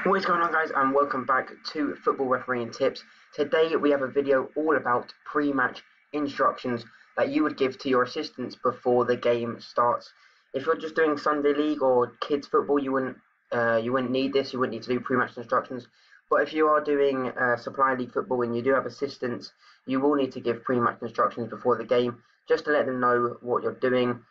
What is going on, guys, and welcome back to Football Refereeing Tips. Today we have a video all about pre-match instructions that you would give to your assistants before the game starts. If you're just doing Sunday League or kids football, you wouldn't need this. You wouldn't need to do pre-match instructions. But if you are doing Supply League football and you do have assistants, you will need to give pre-match instructions before the game, just to let them know what you're doing,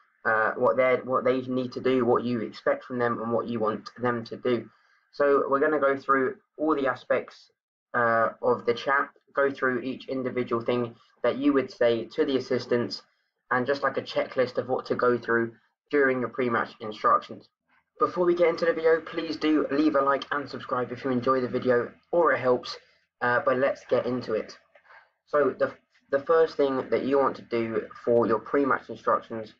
what they need to do, what you expect from them, and what you want them to do. So we're going to go through all the aspects of the chat, go through each individual thing that you would say to the assistants, and just like a checklist of what to go through during your pre-match instructions. Before we get into the video, please do leave a like and subscribe if you enjoy the video or it helps, but let's get into it. So the first thing that you want to do for your pre-match instructions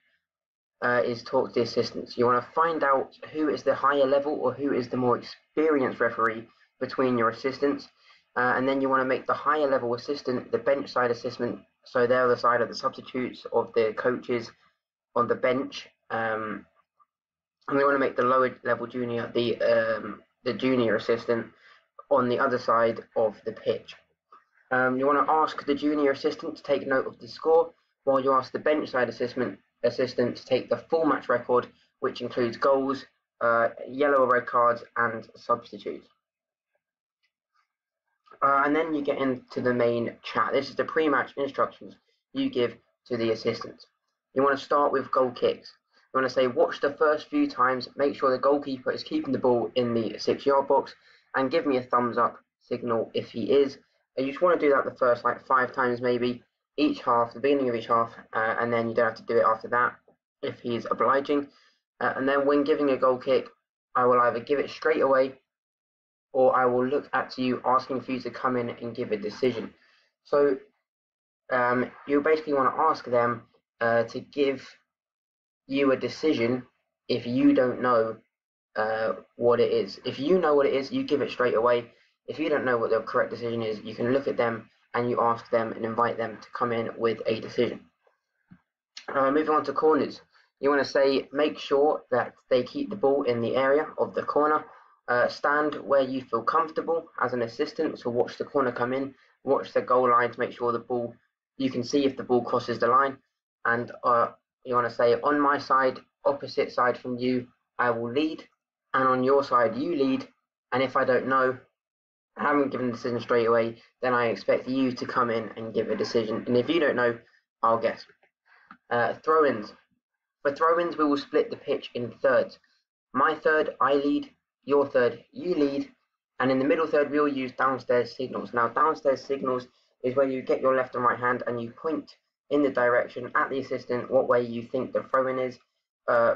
is talk to the assistants. You want to find out who is the higher level or who is the more experienced referee between your assistants, and then you want to make the higher level assistant the bench side assistant, so they're the side of the substitutes, of the coaches on the bench, and we want to make the lower level junior the junior assistant on the other side of the pitch. You want to ask the junior assistant to take note of the score, while you ask the bench side assistant to take the full match record, which includes goals, yellow or red cards, and substitutes. And then you get into the main chat. This is the pre-match instructions you give to the assistants. You want to start with goal kicks. You want to say, watch the first few times, make sure the goalkeeper is keeping the ball in the 6-yard box, and give me a thumbs up signal if he is. And you just want to do that the first 5 times maybe, each half, the beginning of each half, and then you don't have to do it after that if he is obliging. And then when giving a goal kick, I will either give it straight away, or I will look at you asking for you to come in and give a decision. So you basically want to ask them to give you a decision if you don't know what it is. If you know what it is, you give it straight away. If you don't know what the correct decision is, you can look at them and you ask them and invite them to come in with a decision. Moving on to corners. You want to say, make sure that they keep the ball in the area of the corner. Stand where you feel comfortable as an assistant, so watch the corner come in, watch the goal line to make sure the ball, you can see if the ball crosses the line. And you want to say, on my side, opposite side from you, I will lead, and on your side, you lead. And if I don't know, I haven't given a decision straight away, then I expect you to come in and give a decision. And if you don't know, I'll guess. Throw-ins. For throw-ins, we will split the pitch in thirds. My third, I lead. Your third, you lead. And in the middle third, we will use downstairs signals. Now, downstairs signals is where you get your left and right hand and you point in the direction at the assistant what way you think the throw-in is,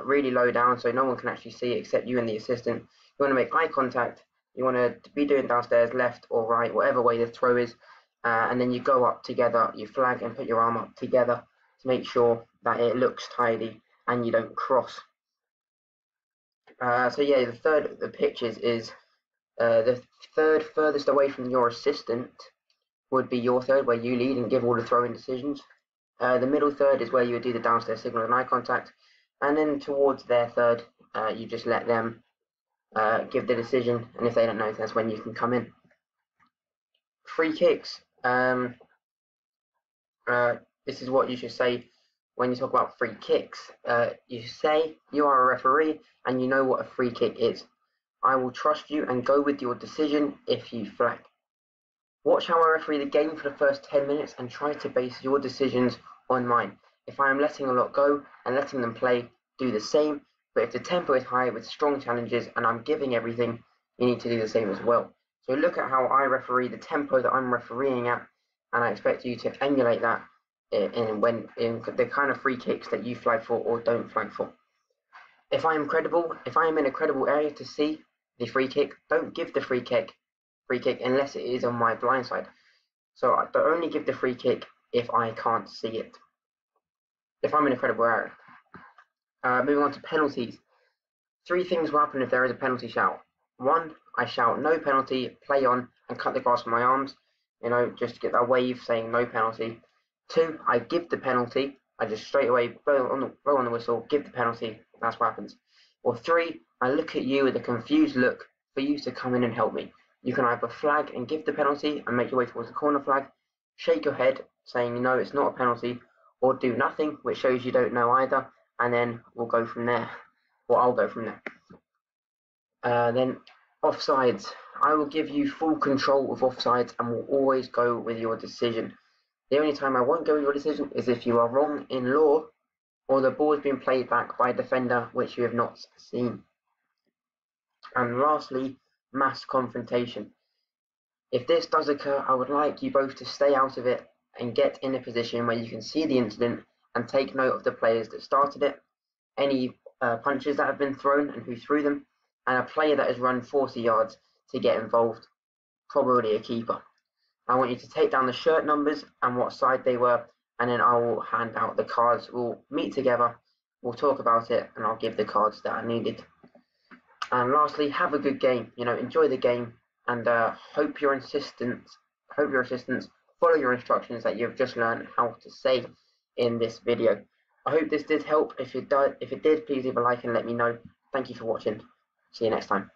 really low down so no one can actually see it except you and the assistant. You want to make eye contact. You want to be doing downstairs, left or right, whatever way the throw is, and then you go up together, you flag and put your arm up together to make sure that it looks tidy and you don't cross. So yeah, the third of the pitches is the third furthest away from your assistant would be your third, where you lead and give all the throw-in decisions. The middle third is where you would do the downstairs signal and eye contact, and then towards their third, you just let them give the decision, and if they don't know, that's when you can come in. Free kicks. This is what you should say when you talk about free kicks. You say you are a referee and you know what a free kick is. I will trust you and go with your decision if you flag. Watch how I referee the game for the first 10 minutes and try to base your decisions on mine. If I am letting a lot go and letting them play, do the same. But if the tempo is high with strong challenges and I'm giving everything, you need to do the same as well. So look at how I referee, the tempo that I'm refereeing at, and I expect you to emulate that in the kind of free kicks that you flag for or don't flag for. If I am in a credible area to see the free kick, don't give the free kick unless it is on my blind side. So I don't only give the free kick if I can't see it, if I'm in a credible area. Moving on to penalties. 3 things will happen if there is a penalty shout. 1, I shout no penalty, play on, and cut the grass with my arms, just to get that wave saying no penalty. 2, I give the penalty, I just straight away blow on the whistle, give the penalty, that's what happens. Or 3, I look at you with a confused look for you to come in and help me. You can either flag and give the penalty and make your way towards the corner flag, shake your head saying no, it's not a penalty, or do nothing, which shows you don't know either, and then we'll go from there. Or I'll go from there. Then offsides. I will give you full control of offsides and will always go with your decision. The only time I won't go with your decision is if you are wrong in law or the ball has been played back by a defender which you have not seen. And lastly, mass confrontation. If this does occur, I would like you both to stay out of it and get in a position where you can see the incident and take note of the players that started it, any punches that have been thrown and who threw them, and a player that has run 40 yards to get involved, probably a keeper. I want you to take down the shirt numbers and what side they were, and then I will hand out the cards. We'll meet together, we'll talk about it, and I'll give the cards that are needed. And lastly, have a good game. Enjoy the game, and hope your assistants follow your instructions that you've just learned how to say in this video. I hope this did help. If it did, please leave a like and let me know. Thank you for watching. See you next time.